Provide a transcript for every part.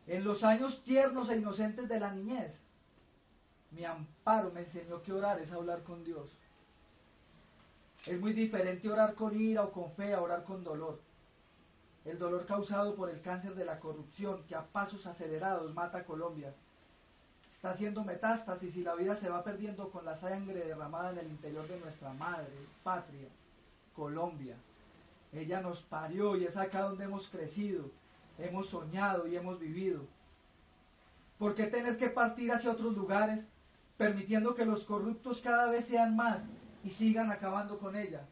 En los años tiernos e inocentes de la niñez, mi amparo me enseñó que orar es hablar con Dios. Es muy diferente orar con ira o con fe a orar con dolor. El dolor causado por el cáncer de la corrupción que a pasos acelerados mata a Colombia está haciendo metástasis y la vida se va perdiendo con la sangre derramada en el interior de nuestra madre, patria, Colombia. Ella nos parió y es acá donde hemos crecido, hemos soñado y hemos vivido. ¿Por qué tener que partir hacia otros lugares, permitiendo que los corruptos cada vez sean más y sigan acabando con ella?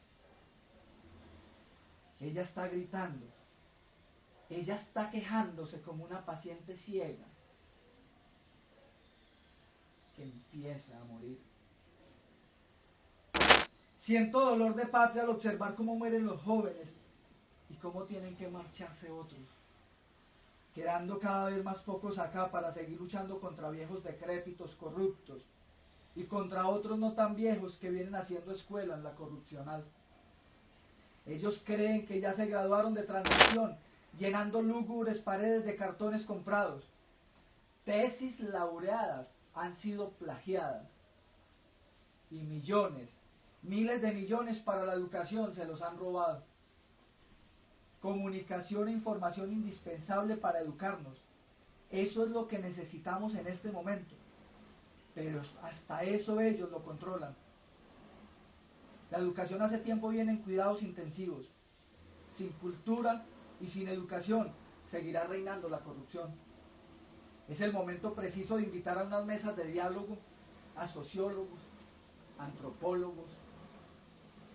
Ella está gritando, ella está quejándose como una paciente ciega que empieza a morir. Siento dolor de patria al observar cómo mueren los jóvenes y cómo tienen que marcharse otros, quedando cada vez más pocos acá para seguir luchando contra viejos decrépitos corruptos y contra otros no tan viejos que vienen haciendo escuela en la corrupcional. Ellos creen que ya se graduaron de transición, llenando lúgubres paredes de cartones comprados. Tesis laureadas han sido plagiadas y millones, miles de millones para la educación se los han robado. Comunicación e información indispensable para educarnos. Eso es lo que necesitamos en este momento. Pero hasta eso ellos lo controlan. La educación hace tiempo viene en cuidados intensivos. Sin cultura y sin educación seguirá reinando la corrupción. Es el momento preciso de invitar a unas mesas de diálogo a sociólogos, antropólogos,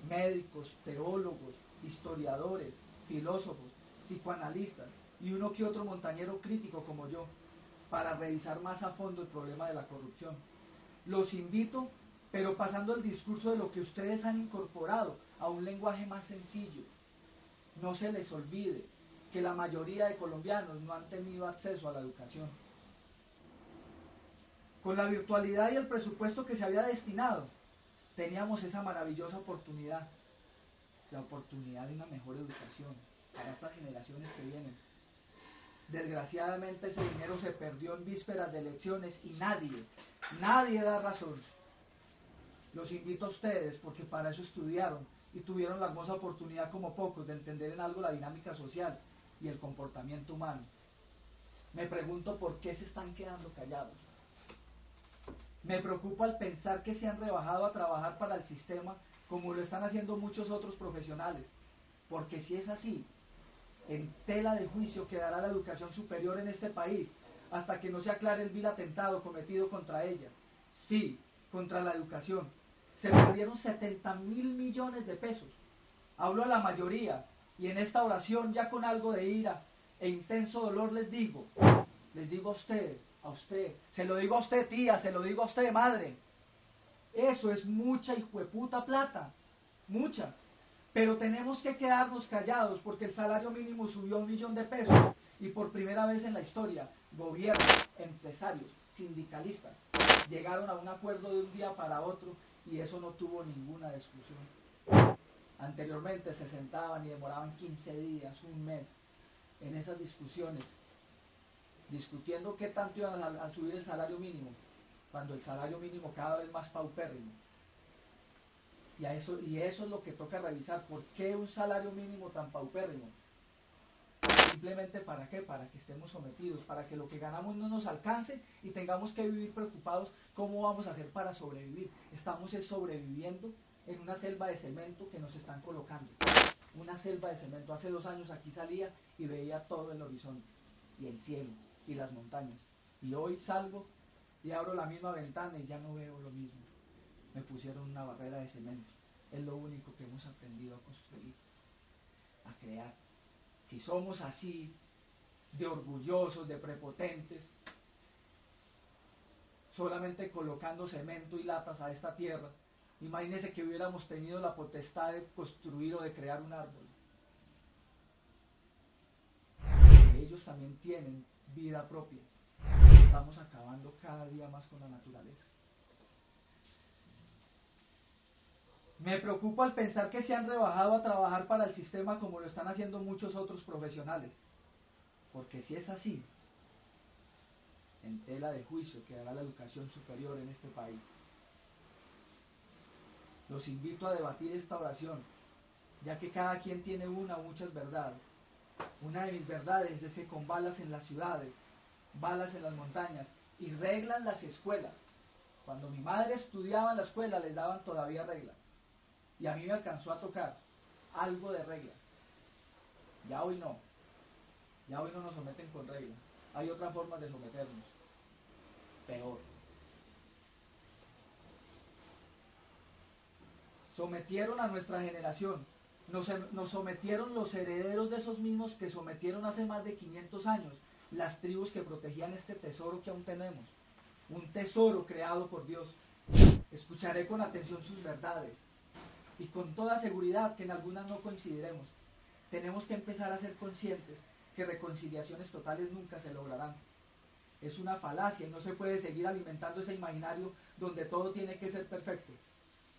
médicos, teólogos, historiadores, filósofos, psicoanalistas y uno que otro montañero crítico como yo, para revisar más a fondo el problema de la corrupción. Los invito, pero pasando el discurso de lo que ustedes han incorporado a un lenguaje más sencillo. No se les olvide que la mayoría de colombianos no han tenido acceso a la educación. Con la virtualidad y el presupuesto que se había destinado, teníamos esa maravillosa oportunidad, la oportunidad de una mejor educación para estas generaciones que vienen. Desgraciadamente ese dinero se perdió en vísperas de elecciones y nadie da razón. Los invito a ustedes porque para eso estudiaron y tuvieron la hermosa oportunidad como pocos de entender en algo la dinámica social y el comportamiento humano. Me pregunto por qué se están quedando callados. Me preocupa al pensar que se han rebajado a trabajar para el sistema como lo están haciendo muchos otros profesionales, porque si es así, en tela de juicio quedará la educación superior en este país hasta que no se aclare el vil atentado cometido contra ella. Sí, contra la educación. Se perdieron 70.000 millones de pesos. Hablo a la mayoría y en esta oración ya con algo de ira e intenso dolor les digo a usted, se lo digo a usted tía, se lo digo a usted madre, eso es mucha hijueputa plata, mucha. Pero tenemos que quedarnos callados porque el salario mínimo subió 1.000.000 de pesos y por primera vez en la historia, gobierno, empresarios, sindicalistas, llegaron a un acuerdo de un día para otro y eso no tuvo ninguna discusión. Anteriormente se sentaban y demoraban 15 días, un mes, en esas discusiones, discutiendo qué tanto iban a subir el salario mínimo, cuando el salario mínimo cada vez más paupérrimo. Y eso es lo que toca revisar. ¿Por qué un salario mínimo tan paupérrimo? Simplemente ¿para qué? Para que estemos sometidos, para que lo que ganamos no nos alcance y tengamos que vivir preocupados cómo vamos a hacer para sobrevivir. Estamos sobreviviendo en una selva de cemento que nos están colocando. Una selva de cemento. Hace 2 años aquí salía y veía todo el horizonte, y el cielo, y las montañas. Y hoy salgo y abro la misma ventana y ya no veo lo mismo. Me pusieron una barrera de cemento. Es lo único que hemos aprendido a construir, a crear. Si somos así de orgullosos, de prepotentes, solamente colocando cemento y latas a esta tierra, imagínense que hubiéramos tenido la potestad de construir o de crear un árbol. Ellos también tienen vida propia. Estamos acabando cada día más con la naturaleza. Me preocupa al pensar que se han rebajado a trabajar para el sistema como lo están haciendo muchos otros profesionales. Porque si es así, en tela de juicio quedará la educación superior en este país. Los invito a debatir esta oración, ya que cada quien tiene una o muchas verdades. Una de mis verdades es que con balas en las ciudades, balas en las montañas y reglas las escuelas. Cuando mi madre estudiaba en la escuela les daban todavía reglas. Y a mí me alcanzó a tocar algo de reglas. Ya hoy no. Ya hoy no nos someten con reglas. Hay otras formas de someternos. Peor. Sometieron a nuestra generación. Nos sometieron los herederos de esos mismos que sometieron hace más de 500 años las tribus que protegían este tesoro que aún tenemos. Un tesoro creado por Dios. Escucharé con atención sus verdades y con toda seguridad que en algunas no coincidiremos. Tenemos que empezar a ser conscientes que reconciliaciones totales nunca se lograrán. Es una falacia y no se puede seguir alimentando ese imaginario donde todo tiene que ser perfecto.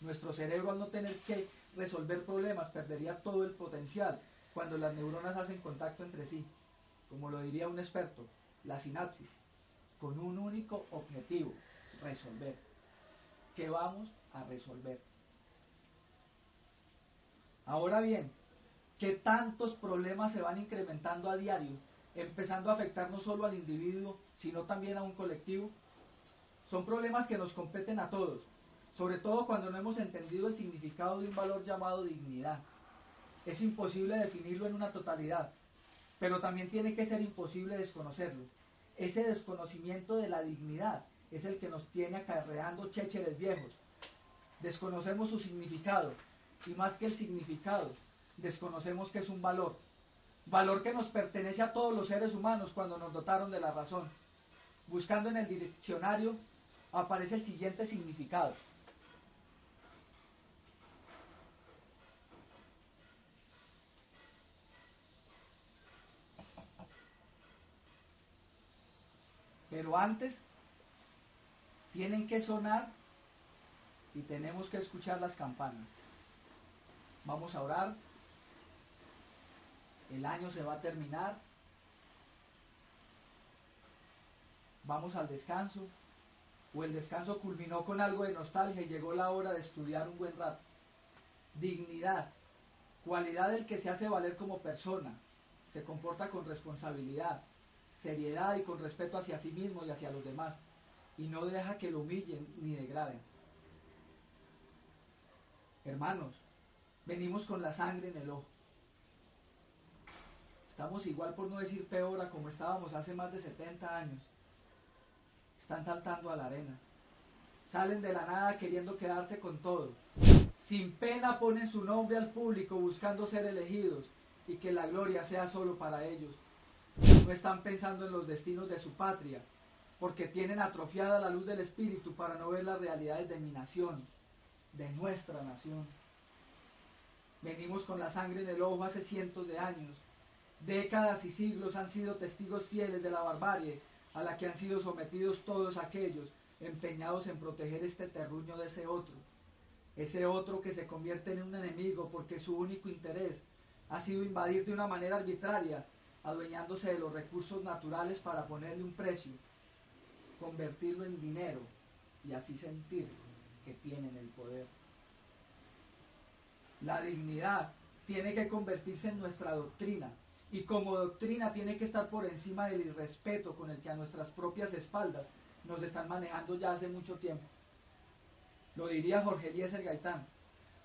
Nuestro cerebro, al no tener que resolver problemas, perdería todo el potencial cuando las neuronas hacen contacto entre sí. Como lo diría un experto, la sinapsis, con un único objetivo: resolver. ¿Qué vamos a resolver? Ahora bien, ¿qué tantos problemas se van incrementando a diario, empezando a afectar no solo al individuo, sino también a un colectivo? Son problemas que nos competen a todos, sobre todo cuando no hemos entendido el significado de un valor llamado dignidad. Es imposible definirlo en una totalidad, pero también tiene que ser imposible desconocerlo. Ese desconocimiento de la dignidad es el que nos tiene acarreando chécheres viejos. Desconocemos su significado, y más que el significado, desconocemos que es un valor. Valor que nos pertenece a todos los seres humanos cuando nos dotaron de la razón. Buscando en el diccionario aparece el siguiente significado: pero antes tienen que sonar y tenemos que escuchar las campanas. Vamos a orar. El año se va a terminar. Vamos al descanso. O el descanso culminó con algo de nostalgia y llegó la hora de estudiar un buen rato. Dignidad, cualidad del que se hace valer como persona, se comporta con responsabilidad, seriedad y con respeto hacia sí mismo y hacia los demás, y no deja que lo humillen ni degraden. Hermanos, venimos con la sangre en el ojo. Estamos igual, por no decir peor, a como estábamos hace más de 70 años. Están saltando a la arena. Salen de la nada queriendo quedarse con todo. Sin pena ponen su nombre al público buscando ser elegidos y que la gloria sea solo para ellos. No están pensando en los destinos de su patria, porque tienen atrofiada la luz del espíritu para no ver las realidades de mi nación, de nuestra nación. Venimos con la sangre en el ojo hace cientos de años. Décadas y siglos han sido testigos fieles de la barbarie a la que han sido sometidos todos aquellos empeñados en proteger este terruño de ese otro que se convierte en un enemigo porque su único interés ha sido invadir de una manera arbitraria, adueñándose de los recursos naturales para ponerle un precio, convertirlo en dinero y así sentir que tienen el poder. La dignidad tiene que convertirse en nuestra doctrina, y como doctrina tiene que estar por encima del irrespeto con el que a nuestras propias espaldas nos están manejando ya hace mucho tiempo. Lo diría Jorge Eliezer Gaitán: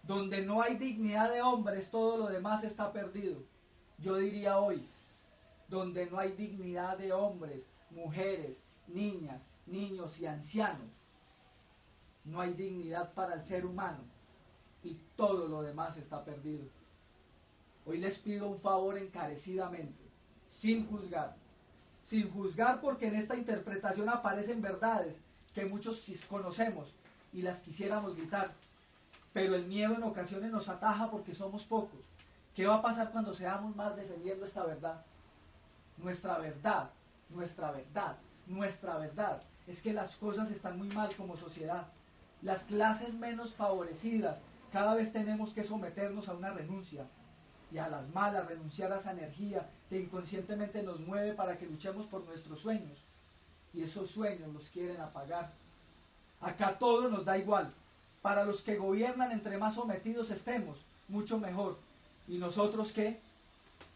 donde no hay dignidad de hombres, todo lo demás está perdido. Yo diría hoy: donde no hay dignidad de hombres, mujeres, niñas, niños y ancianos, no hay dignidad para el ser humano, y todo lo demás está perdido. Hoy les pido un favor encarecidamente, sin juzgar porque en esta interpretación aparecen verdades que muchos conocemos y las quisiéramos gritar, pero el miedo en ocasiones nos ataja porque somos pocos. ¿Qué va a pasar cuando seamos más defendiendo esta verdad? Nuestra verdad es que las cosas están muy mal como sociedad. Las clases menos favorecidas cada vez tenemos que someternos a una renuncia, y a las malas renunciar a esa energía que inconscientemente nos mueve para que luchemos por nuestros sueños. y esos sueños los quieren apagar. Acá todo nos da igual. Para los que gobiernan, entre más sometidos estemos, mucho mejor. ¿Y nosotros qué?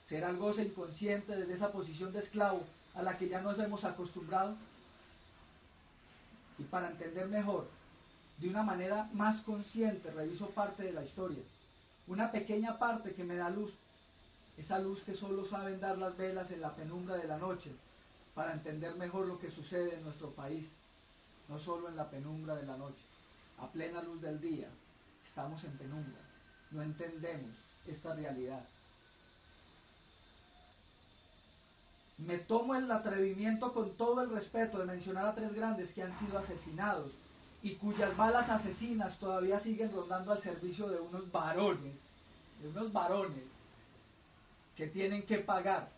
¿Será el goce inconsciente desde esa posición de esclavo a la que ya nos hemos acostumbrado? Y para entender mejor, de una manera más consciente, reviso parte de la historia. Una pequeña parte que me da luz, esa luz que solo saben dar las velas en la penumbra de la noche, para entender mejor lo que sucede en nuestro país, no solo en la penumbra de la noche. A plena luz del día, estamos en penumbra, no entendemos esta realidad. Me tomo el atrevimiento con todo el respeto de mencionar a 3 grandes que han sido asesinados y cuyas balas asesinas todavía siguen rondando al servicio de unos varones que tienen que pagar.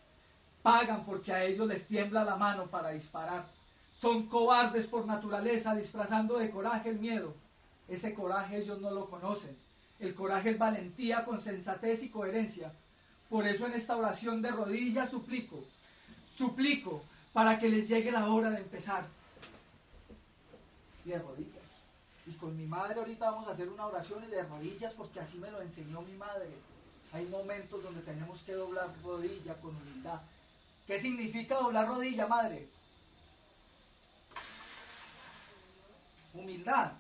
Pagan porque a ellos les tiembla la mano para disparar. Son cobardes por naturaleza, disfrazando de coraje el miedo. Ese coraje ellos no lo conocen. El coraje es valentía con sensatez y coherencia. Por eso en esta oración de rodillas suplico para que les llegue la hora de empezar. Y de rodillas. Y con mi madre ahorita vamos a hacer una oración y de rodillas porque así me lo enseñó mi madre. Hay momentos donde tenemos que doblar rodilla con humildad. ¿Qué significa doblar rodilla, madre? Humildad.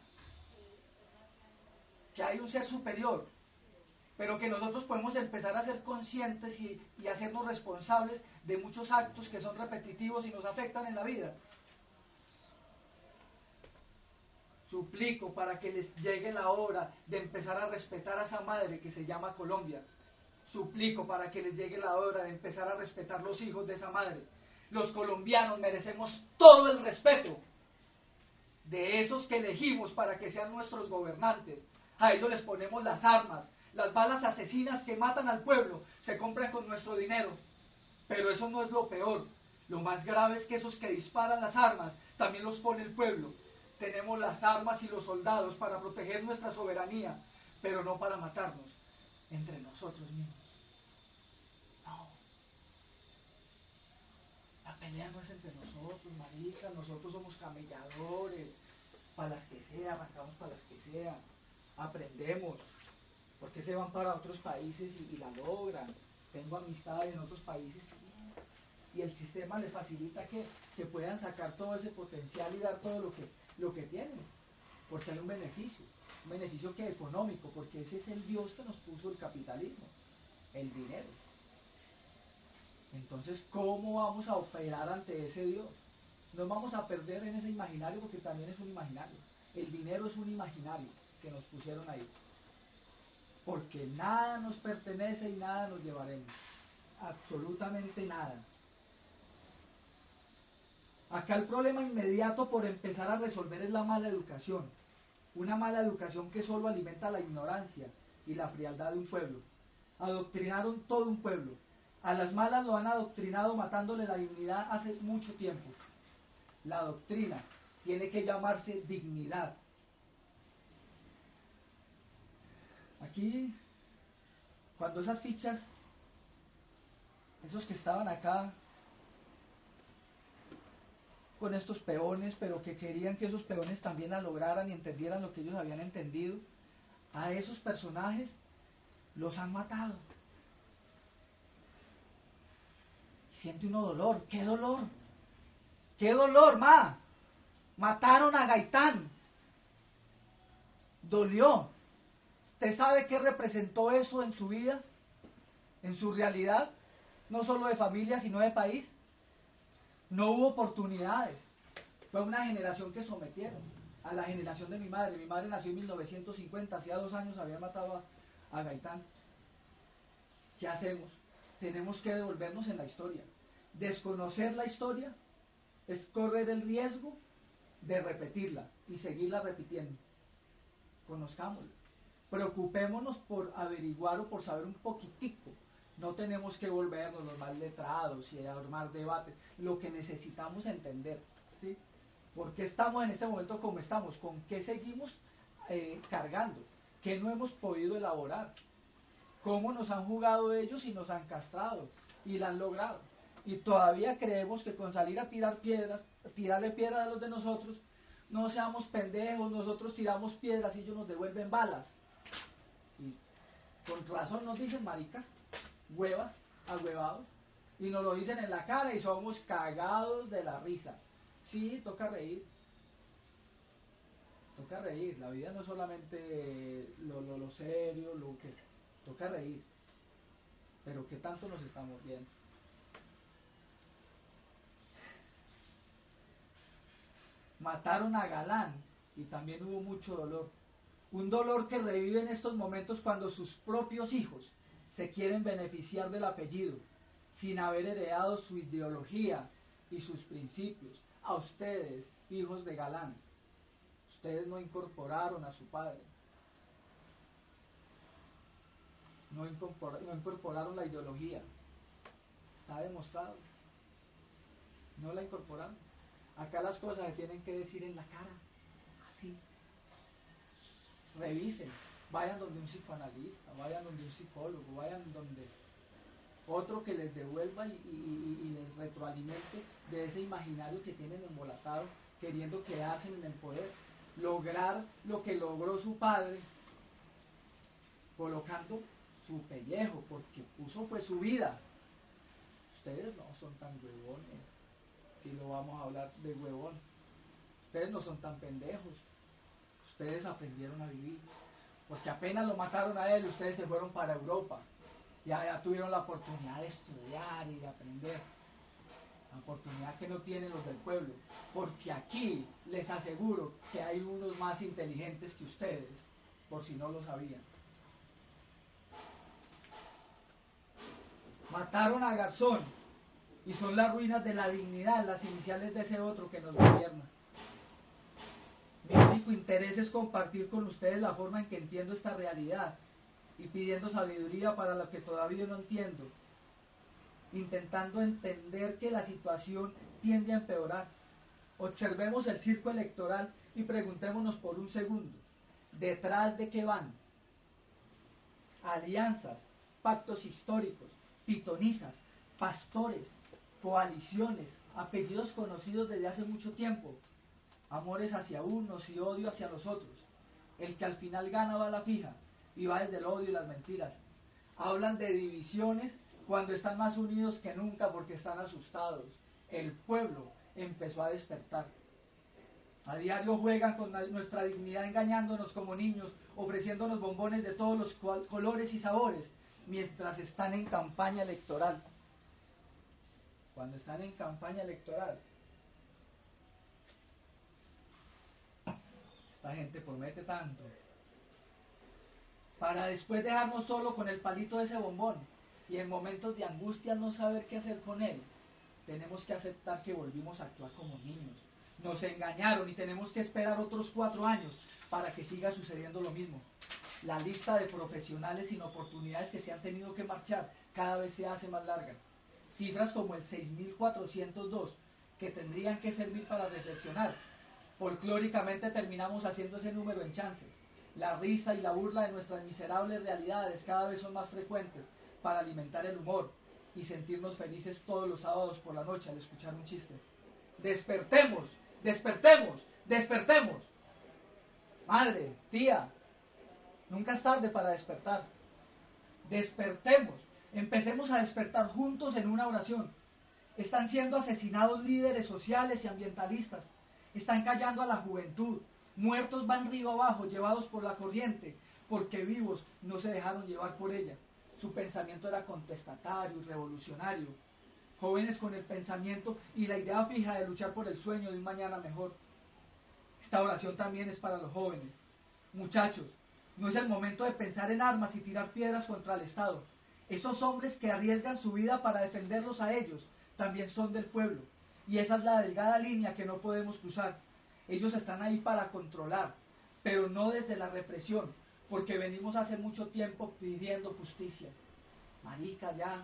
Que hay un ser superior, pero que nosotros podemos empezar a ser conscientes y hacernos responsables de muchos actos que son repetitivos y nos afectan en la vida. Suplico para que les llegue la hora de empezar a respetar a esa madre que se llama Colombia. Suplico para que les llegue la hora de empezar a respetar los hijos de esa madre. Los colombianos merecemos todo el respeto de esos que elegimos para que sean nuestros gobernantes. A ellos les ponemos las armas, las balas asesinas que matan al pueblo, se compran con nuestro dinero. Pero eso no es lo peor. Lo más grave es que esos que disparan las armas también los pone el pueblo. Tenemos las armas y los soldados para proteger nuestra soberanía, pero no para matarnos entre nosotros mismos. No. La pelea no es entre nosotros, marica. Nosotros somos camelladores. Para las que sea, arrancamos para las que sea. Aprendemos. Porque se van para otros países y la logran. Tengo amistades en otros países y el sistema les facilita que puedan sacar todo ese potencial y dar todo lo que tienen. Porque hay un beneficio que económico, porque ese es el Dios que nos puso el capitalismo, el dinero. Entonces, ¿cómo vamos a operar ante ese Dios? Nos vamos a perder en ese imaginario porque también es un imaginario. El dinero es un imaginario que nos pusieron ahí. Porque nada nos pertenece y nada nos llevaremos. Absolutamente nada. Acá el problema inmediato por empezar a resolver es la mala educación. Una mala educación que solo alimenta la ignorancia y la frialdad de un pueblo. Adoctrinaron todo un pueblo. A las malas lo han adoctrinado matándole la dignidad hace mucho tiempo. La doctrina tiene que llamarse dignidad. Aquí, cuando esas fichas, esos que estaban acá con estos peones, pero que querían que esos peones también la lograran y entendieran lo que ellos habían entendido, a esos personajes los han matado. Siente uno dolor. ¿Qué dolor? ¡Qué dolor, ma! Mataron a Gaitán. Dolió. ¿Usted sabe qué representó eso en su vida? En su realidad, no solo de familia, sino de país. No hubo oportunidades. Fue una generación que sometieron a la generación de mi madre. Mi madre nació en 1950, hacía 2 años había matado a Gaitán. ¿Qué hacemos? Tenemos que devolvernos en la historia. Desconocer la historia es correr el riesgo de repetirla y seguirla repitiendo. Conozcámosla. Preocupémonos por averiguar o por saber un poquitico. No tenemos que volvernos los mal letrados y armar debates. Lo que necesitamos entender, ¿sí? ¿Por qué estamos en este momento como estamos? ¿Con qué seguimos cargando? ¿Qué no hemos podido elaborar? ¿Cómo nos han jugado ellos y nos han castrado? Y la han logrado. Y todavía creemos que con salir a tirar piedras, a tirarle piedras a los de nosotros, no seamos pendejos, nosotros tiramos piedras y ellos nos devuelven balas. Y con razón nos dicen maricas, huevas, ahuevados, y nos lo dicen en la cara y somos cagados de la risa. Sí, toca reír. Toca reír, la vida no es solamente lo serio, lo que... Toca reír. Pero ¿qué tanto nos estamos viendo? Mataron a Galán y también hubo mucho dolor. Un dolor que revive en estos momentos cuando sus propios hijos se quieren beneficiar del apellido, sin haber heredado su ideología y sus principios. A ustedes, hijos de Galán, ustedes no incorporaron a su padre, no incorporaron la ideología, está demostrado, no la incorporaron. Acá las cosas se tienen que decir en la cara, así. Revisen, vayan donde un psicoanalista, vayan donde un psicólogo, vayan donde otro que les devuelva y les retroalimente de ese imaginario que tienen embolatado, queriendo quedarse en el poder, lograr lo que logró su padre, colocando su pellejo, porque puso fue su vida. Ustedes no son tan huevones, si lo vamos a hablar de huevón, ustedes no son tan pendejos, ustedes aprendieron a vivir, porque apenas lo mataron a él, ustedes se fueron para Europa, ya tuvieron la oportunidad de estudiar y de aprender, la oportunidad que no tienen los del pueblo, porque aquí les aseguro que hay unos más inteligentes que ustedes, por si no lo sabían. Mataron a Garzón y son las ruinas de la dignidad, las iniciales de ese otro que nos gobierna. Mi único interés es compartir con ustedes la forma en que entiendo esta realidad y pidiendo sabiduría para lo que todavía no entiendo, intentando entender que la situación tiende a empeorar. Observemos el circo electoral y preguntémonos por un segundo, ¿detrás de qué van? Alianzas, pactos históricos, pitonizas, pastores, coaliciones, apellidos conocidos desde hace mucho tiempo, amores hacia unos y odio hacia los otros. El que al final gana va a la fija y va desde el odio y las mentiras. Hablan de divisiones cuando están más unidos que nunca porque están asustados. El pueblo empezó a despertar. A diario juegan con nuestra dignidad engañándonos como niños, ofreciéndonos bombones de todos los colores y sabores, mientras están en campaña electoral. Cuando están en campaña electoral, esta gente promete tanto, para después dejarnos solo con el palito de ese bombón, y en momentos de angustia no saber qué hacer con él. Tenemos que aceptar que volvimos a actuar como niños. Nos engañaron y tenemos que esperar otros 4 años para que siga sucediendo lo mismo. La lista de profesionales sin oportunidades que se han tenido que marchar cada vez se hace más larga. Cifras como el 6.402 que tendrían que servir para reflexionar. Folclóricamente terminamos haciendo ese número en chance. La risa y la burla de nuestras miserables realidades cada vez son más frecuentes para alimentar el humor y sentirnos felices todos los sábados por la noche al escuchar un chiste. Despertemos, despertemos, despertemos. Madre, tía, nunca es tarde para despertar. Despertemos, empecemos a despertar juntos en una oración. Están siendo asesinados líderes sociales y ambientalistas. Están callando a la juventud. Muertos van río abajo, llevados por la corriente, porque vivos no se dejaron llevar por ella. Su pensamiento era contestatario y revolucionario. Jóvenes con el pensamiento y la idea fija de luchar por el sueño de un mañana mejor. Esta oración también es para los jóvenes. Muchachos, no es el momento de pensar en armas y tirar piedras contra el Estado. Esos hombres que arriesgan su vida para defenderlos a ellos, también son del pueblo. Y esa es la delgada línea que no podemos cruzar. Ellos están ahí para controlar, pero no desde la represión, porque venimos hace mucho tiempo pidiendo justicia. Marica, ya.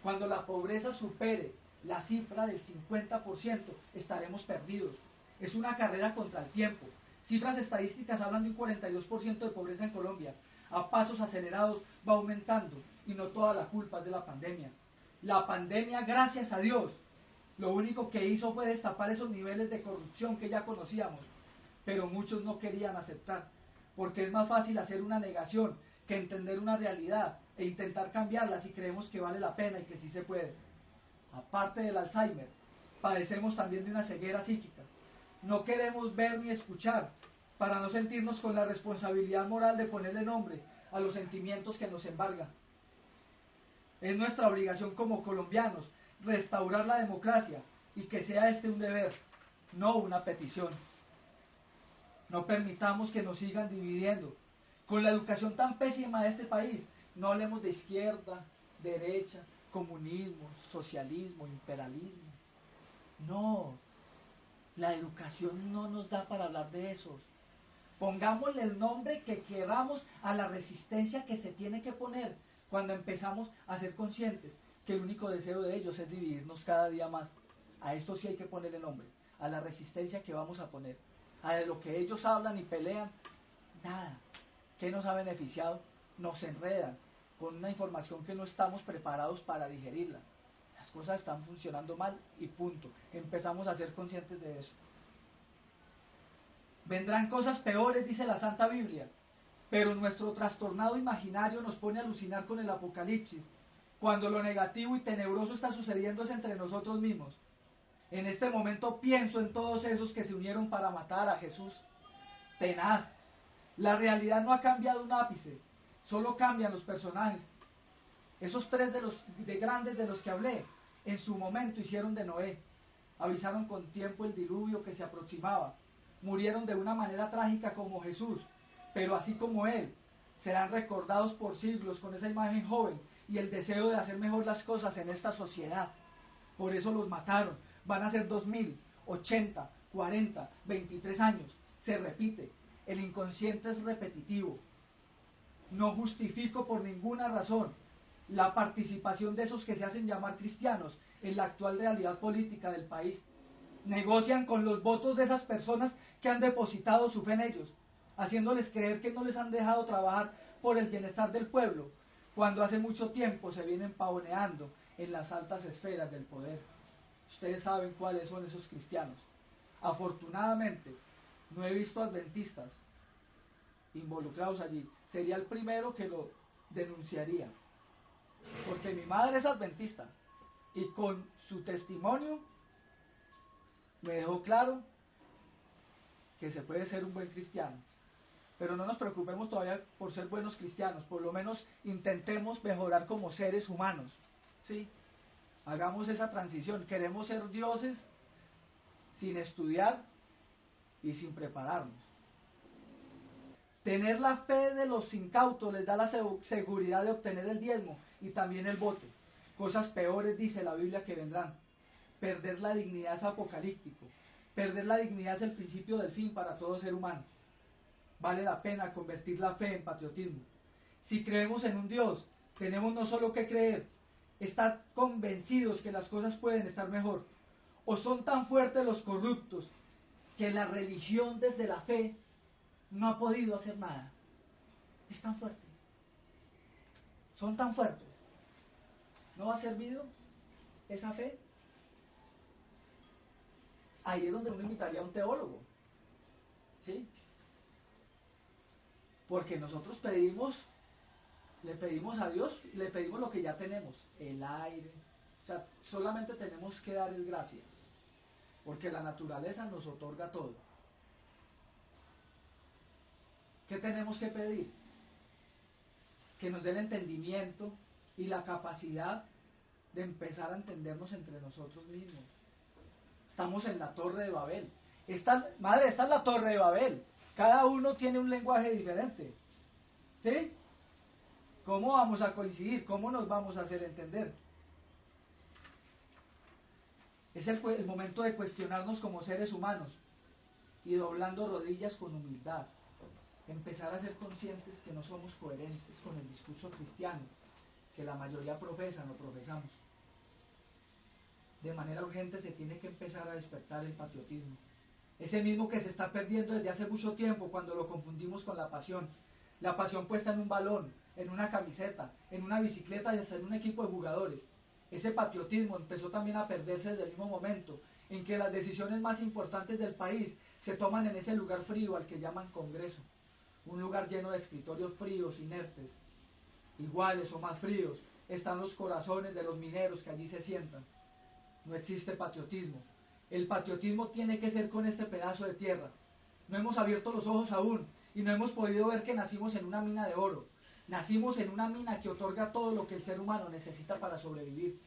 Cuando la pobreza supere la cifra del 50%, estaremos perdidos. Es una carrera contra el tiempo. Cifras estadísticas hablan de un 42% de pobreza en Colombia. A pasos acelerados va aumentando y no toda la culpa es de la pandemia. La pandemia, gracias a Dios, lo único que hizo fue destapar esos niveles de corrupción que ya conocíamos, pero muchos no querían aceptar, porque es más fácil hacer una negación que entender una realidad e intentar cambiarla si creemos que vale la pena y que sí se puede. Aparte del Alzheimer, padecemos también de una ceguera psíquica. No queremos ver ni escuchar para no sentirnos con la responsabilidad moral de ponerle nombre a los sentimientos que nos embargan. Es nuestra obligación como colombianos restaurar la democracia y que sea este un deber, no una petición. No permitamos que nos sigan dividiendo. Con la educación tan pésima de este país, no hablemos de izquierda, derecha, comunismo, socialismo, imperialismo. No, la educación no nos da para hablar de eso. Pongámosle el nombre que queramos a la resistencia que se tiene que poner cuando empezamos a ser conscientes que el único deseo de ellos es dividirnos cada día más. A esto sí hay que ponerle nombre, a la resistencia que vamos a poner, a lo que ellos hablan y pelean, nada. ¿Qué nos ha beneficiado? Nos enredan con una información que no estamos preparados para digerirla. Las cosas están funcionando mal y punto. Empezamos a ser conscientes de eso. Vendrán cosas peores, dice la Santa Biblia, pero nuestro trastornado imaginario nos pone a alucinar con el Apocalipsis, cuando lo negativo y tenebroso está sucediendo es entre nosotros mismos. En este momento pienso en todos esos que se unieron para matar a Jesús. Tenaz. La realidad no ha cambiado un ápice, solo cambian los personajes. Esos tres de grandes de los que hablé, en su momento hicieron de Noé, avisaron con tiempo el diluvio que se aproximaba, murieron de una manera trágica como Jesús, pero así como Él, serán recordados por siglos con esa imagen joven y el deseo de hacer mejor las cosas en esta sociedad. Por eso los mataron. Van a ser 2000, 80, 40, 23 años. Se repite. El inconsciente es repetitivo. No justifico por ninguna razón la participación de esos que se hacen llamar cristianos en la actual realidad política del país. Negocian con los votos de esas personas que han depositado su fe en ellos, haciéndoles creer que no les han dejado trabajar por el bienestar del pueblo, cuando hace mucho tiempo se vienen pavoneando en las altas esferas del poder. Ustedes saben cuáles son esos cristianos. Afortunadamente, no he visto adventistas involucrados allí. Sería el primero que lo denunciaría, porque mi madre es adventista y con su testimonio me dejó claro que se puede ser un buen cristiano. Pero no nos preocupemos todavía por ser buenos cristianos, por lo menos intentemos mejorar como seres humanos, ¿sí? Hagamos esa transición. Queremos ser dioses sin estudiar y sin prepararnos. Tener la fe de los incautos les da la seguridad de obtener el diezmo y también el voto. Cosas peores, dice la Biblia, que vendrán. Perder la dignidad es apocalíptico. Perder la dignidad es el principio del fin para todo ser humano. Vale la pena convertir la fe en patriotismo. Si creemos en un Dios, tenemos no solo que creer, estar convencidos que las cosas pueden estar mejor. O son tan fuertes los corruptos que la religión desde la fe no ha podido hacer nada. Es tan fuerte. Son tan fuertes. ¿No ha servido esa fe? Ahí es donde uno invitaría a un teólogo. ¿Sí? Porque nosotros le pedimos a Dios, le pedimos lo que ya tenemos, el aire. O sea, solamente tenemos que dar el gracias, porque la naturaleza nos otorga todo. ¿Qué tenemos que pedir? Que nos dé el entendimiento y la capacidad de empezar a entendernos entre nosotros mismos. Estamos en la Torre de Babel. Madre, esta es la Torre de Babel. Cada uno tiene un lenguaje diferente. ¿Sí? ¿Cómo vamos a coincidir? ¿Cómo nos vamos a hacer entender? Es el momento de cuestionarnos como seres humanos y doblando rodillas con humildad. Empezar a ser conscientes que no somos coherentes con el discurso cristiano que la mayoría profesan o profesamos. De manera urgente se tiene que empezar a despertar el patriotismo. Ese mismo que se está perdiendo desde hace mucho tiempo cuando lo confundimos con la pasión. La pasión puesta en un balón, en una camiseta, en una bicicleta y hasta en un equipo de jugadores. Ese patriotismo empezó también a perderse desde el mismo momento en que las decisiones más importantes del país se toman en ese lugar frío al que llaman Congreso, un lugar lleno de escritorios fríos, inertes. Iguales o más fríos están los corazones de los mineros que allí se sientan. No existe patriotismo. El patriotismo tiene que ser con este pedazo de tierra. No hemos abierto los ojos aún y no hemos podido ver que nacimos en una mina de oro. Nacimos en una mina que otorga todo lo que el ser humano necesita para sobrevivir.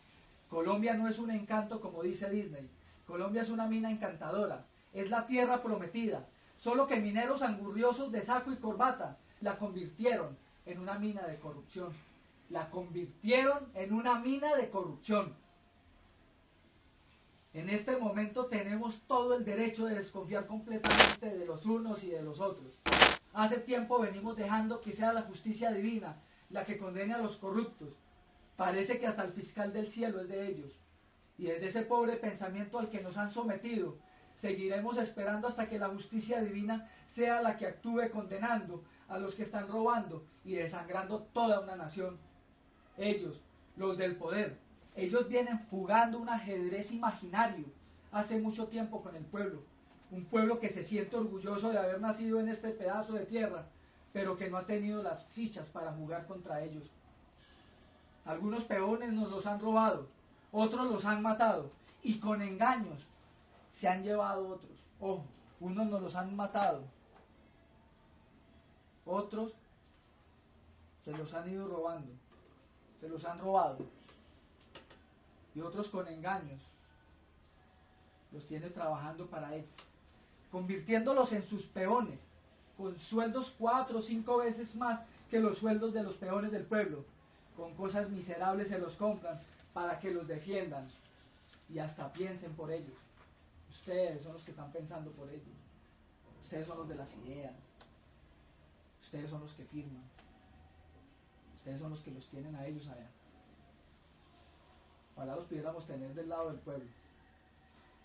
Colombia no es un encanto como dice Disney. Colombia es una mina encantadora. Es la tierra prometida. Solo que mineros angurriosos de saco y corbata la convirtieron en una mina de corrupción. La convirtieron en una mina de corrupción. En este momento tenemos todo el derecho de desconfiar completamente de los unos y de los otros. Hace tiempo venimos dejando que sea la justicia divina la que condene a los corruptos. Parece que hasta el fiscal del cielo es de ellos. Y desde ese pobre pensamiento al que nos han sometido, seguiremos esperando hasta que la justicia divina sea la que actúe condenando a los que están robando y desangrando toda una nación. Ellos, los del poder, ellos vienen jugando un ajedrez imaginario hace mucho tiempo con el pueblo. Un pueblo que se siente orgulloso de haber nacido en este pedazo de tierra, pero que no ha tenido las fichas para jugar contra ellos. Algunos peones nos los han robado, otros los han matado, y con engaños se han llevado otros. Ojo, unos nos los han matado, otros se los han ido robando, se los han robado, y otros con engaños los tiene trabajando para ellos, convirtiéndolos en sus peones, con sueldos 4 o 5 veces más que los sueldos de los peones del pueblo. Con cosas miserables se los compran para que los defiendan y hasta piensen por ellos. Ustedes son los que están pensando por ellos. Ustedes son los de las ideas. Ustedes son los que firman. Ustedes son los que los tienen a ellos allá. Ojalá los pudiéramos tener del lado del pueblo.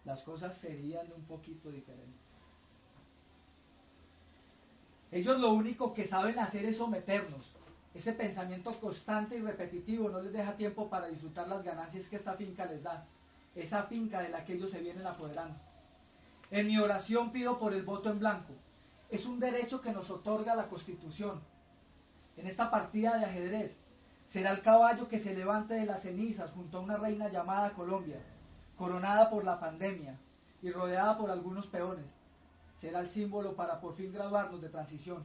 Las cosas serían un poquito diferentes. Ellos lo único que saben hacer es someternos. Ese pensamiento constante y repetitivo no les deja tiempo para disfrutar las ganancias que esta finca les da. Esa finca de la que ellos se vienen apoderando. En mi oración pido por el voto en blanco. Es un derecho que nos otorga la Constitución. En esta partida de ajedrez, será el caballo que se levante de las cenizas junto a una reina llamada Colombia, coronada por la pandemia y rodeada por algunos peones. Será el símbolo para por fin graduarnos de transición.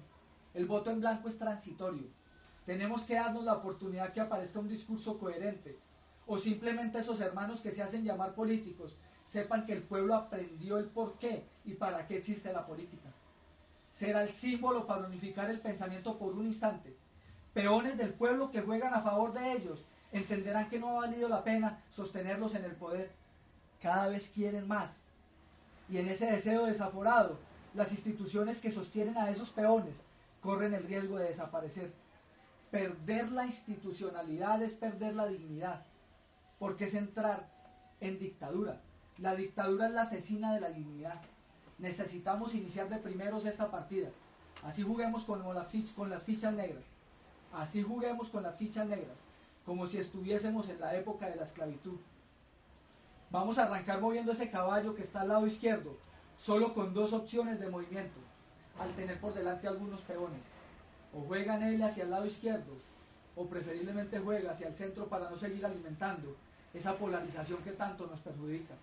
El voto en blanco es transitorio. Tenemos que darnos la oportunidad que aparezca un discurso coherente, o simplemente esos hermanos que se hacen llamar políticos sepan que el pueblo aprendió el por qué y para qué existe la política. Será el símbolo para unificar el pensamiento por un instante. Peones del pueblo que juegan a favor de ellos entenderán que no ha valido la pena sostenerlos en el poder. Cada vez quieren más. Y en ese deseo desaforado, las instituciones que sostienen a esos peones corren el riesgo de desaparecer. Perder la institucionalidad es perder la dignidad, porque es entrar en dictadura. La dictadura es la asesina de la dignidad. Necesitamos iniciar de primeros esta partida. Así juguemos con las fichas negras. Así juguemos con las fichas negras, como si estuviésemos en la época de la esclavitud. Vamos a arrancar moviendo ese caballo que está al lado izquierdo, solo con 2 opciones de movimiento, al tener por delante algunos peones. O juegan él hacia el lado izquierdo, o preferiblemente juega hacia el centro para no seguir alimentando esa polarización que tanto nos perjudica.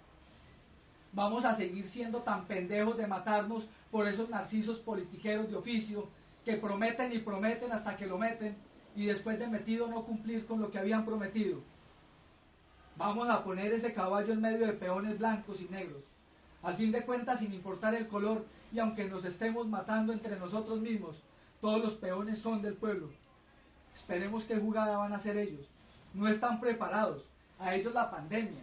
Vamos a seguir siendo tan pendejos de matarnos por esos narcisos politiqueros de oficio que prometen y prometen hasta que lo meten y después de metido no cumplir con lo que habían prometido. Vamos a poner ese caballo en medio de peones blancos y negros. Al fin de cuentas, sin importar el color y aunque nos estemos matando entre nosotros mismos, todos los peones son del pueblo. Esperemos qué jugada van a hacer ellos. No están preparados. A ellos la pandemia.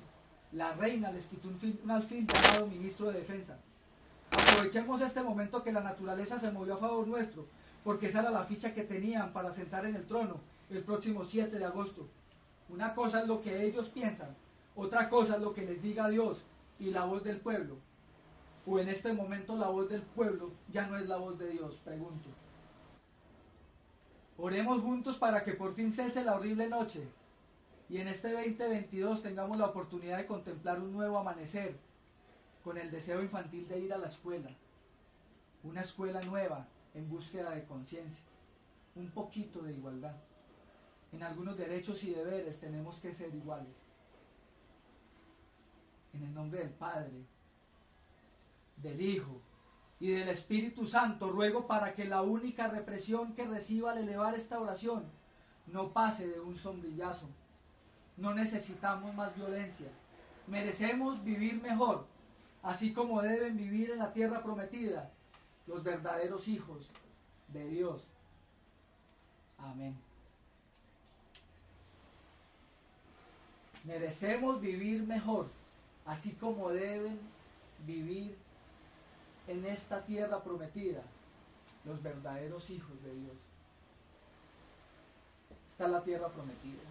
La reina les quitó un alfil llamado ministro de Defensa. Aprovechemos este momento que la naturaleza se movió a favor nuestro, porque esa era la ficha que tenían para sentar en el trono el próximo 7 de agosto. Una cosa es lo que ellos piensan, otra cosa es lo que les diga Dios y la voz del pueblo. O en este momento la voz del pueblo ya no es la voz de Dios, pregunto. Oremos juntos para que por fin cese la horrible noche y en este 2022 tengamos la oportunidad de contemplar un nuevo amanecer con el deseo infantil de ir a la escuela, una escuela nueva en búsqueda de conciencia, un poquito de igualdad. En algunos derechos y deberes tenemos que ser iguales. En el nombre del Padre, del Hijo y del Espíritu Santo, ruego para que la única represión que reciba al elevar esta oración no pase de un sombrillazo. No necesitamos más violencia. Merecemos vivir mejor, así como deben vivir en la tierra prometida los verdaderos hijos de Dios. Amén. Merecemos vivir mejor, así como deben vivir en esta tierra prometida los verdaderos hijos de Dios. Esta es la tierra prometida.